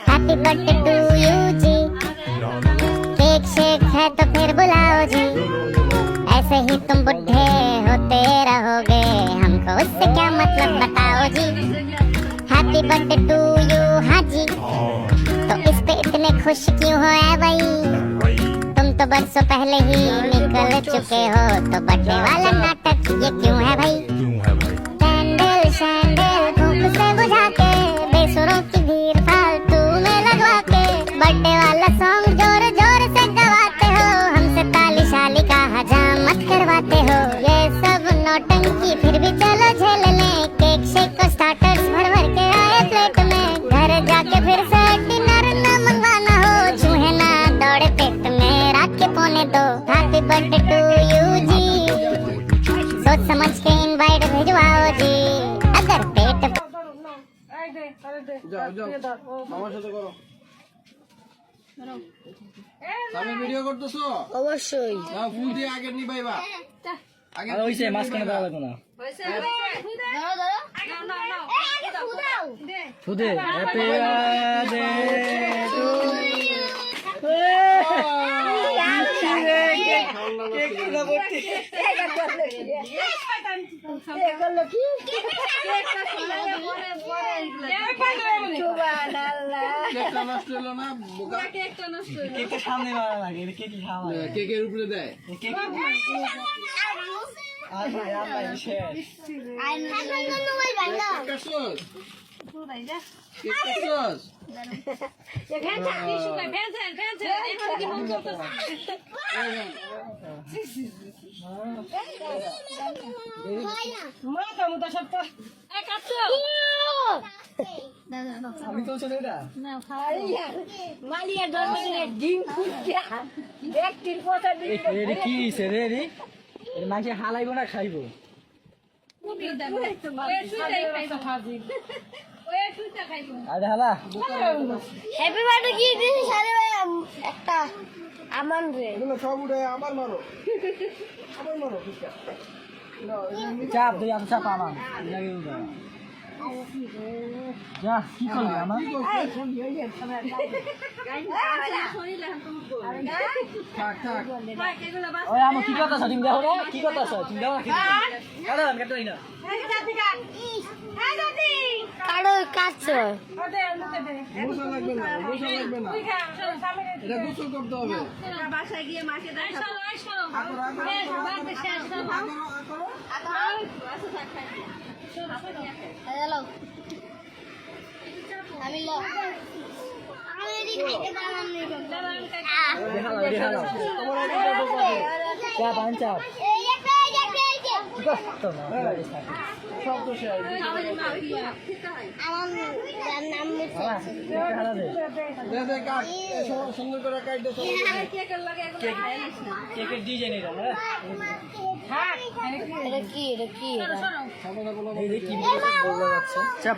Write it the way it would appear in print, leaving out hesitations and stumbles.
Happy birthday to you जी, cake शेक है तो फिर बुलाओ जी, ऐसे ही तुम बुढ़े होते रहोगे, हमको उससे क्या मतलब बताओ जी। हैप्पी बर्थडे टू यू हाँ जी, तो इस पे इतने खुश क्यों हो ऐ भाई, तुम तो बरसों पहले ही निकल चुके हो, तो बर्थडे वाला नाटक ये क्यों है भाई। कैंडल शैंडल धूप से बुझा के, बेसुरों की भीड़ फालतू में लगवा के, बर्थडे वाला सॉन्ग जोर जोर से गवाते हो, हमसे ताली शाली का हजामत करवाते हो। ये सब नौटंकी फिर भी चलो झेल लें, केक शेक को स्टार्टर्स भर भर के आए प्लेट में, घर जाके फिर से डिनर न मंगवाना हो, चूहे ना दौड़े पेट में रात के पौने दो। हैप्पी बर्थडे टू यू जी, सोच समझ के इनवाइट भिजवाओ जी, अगर पेट যাও যাও আমার সাথে করো। তুমি ভিডিও করতেছো? অবশ্যই। যাও ফুল দিয়ে আগে নিবাইবা। আগে আর হইছে মাঝখানে দাও লাগবে না। হইছে ধরো ধরো। নাও নাও এই আগে ফুদাও দে। ফুদে happy birthday to you. Cake না বলতে এটা করলো কি? এটা করলো কি? কেকটা খাওয়া পরে পরে সুবহানাল্লাহ। কেকটা নষ্ট হলো না বোকা। কেকটা নষ্ট হলো। কেকটা সামনে মারা লাগে এটা কেক খাওয়া লাগে। কেকের উপরে দেয়। কেক আর ভাই আমরা শেষ। আই নো ওই ভাঙা কাটছস? পুরাই যা। কেক কাটছস? এ ফ্যানটা কি শুকায় ফ্যানটা এখন কি মন করতেছে? মাথা মুতা সব তো এ কাটছো আমি তো চলে এটা না খাইয়া মালিয়া জন্মদিনে ডিম কুচিয়া ব্যক্তির কথা এই রে কি হইছে রে রে এর মাঝে হালাইবো না খাইবো আরে হালা হ্যাপি বার্থডে কি দিছিস আরে ভাই একটা আমান রে এগুলো সব উঠে আবার মারো। আবার মারো কিসকা। না চাপ দে আমি চাপ আমার লাগে উঠা যা কি করলি আমার থাক থাক। ওই আমো কি কথা তুমি দেখো না কি কথা আছে তুমি দাও কি কাটা আমি কাটাই না কাড়ো কাটছো গোসল লাগবে না, গোসল লাগবে না। এটা গোসল করতে হবে। বাসায় গিয়ে মাকে দেখাবো হ্যালো আমি লো আমি এদি খাইতে পারলাম না দেখালো দেখালো চাপ আন চাপ এই যে কষ্ট না সব তো শেষ। আমার নাম মুছে হালা দে দে দে কাট। সুন্দর করে কাট দে। কেকের লাগে এগুলো খাইলিস না কেকের ডিজাইন এটা হ্যাঁ এটা কি সাদা বলো। এই যে কি বলা যাচ্ছে চাপ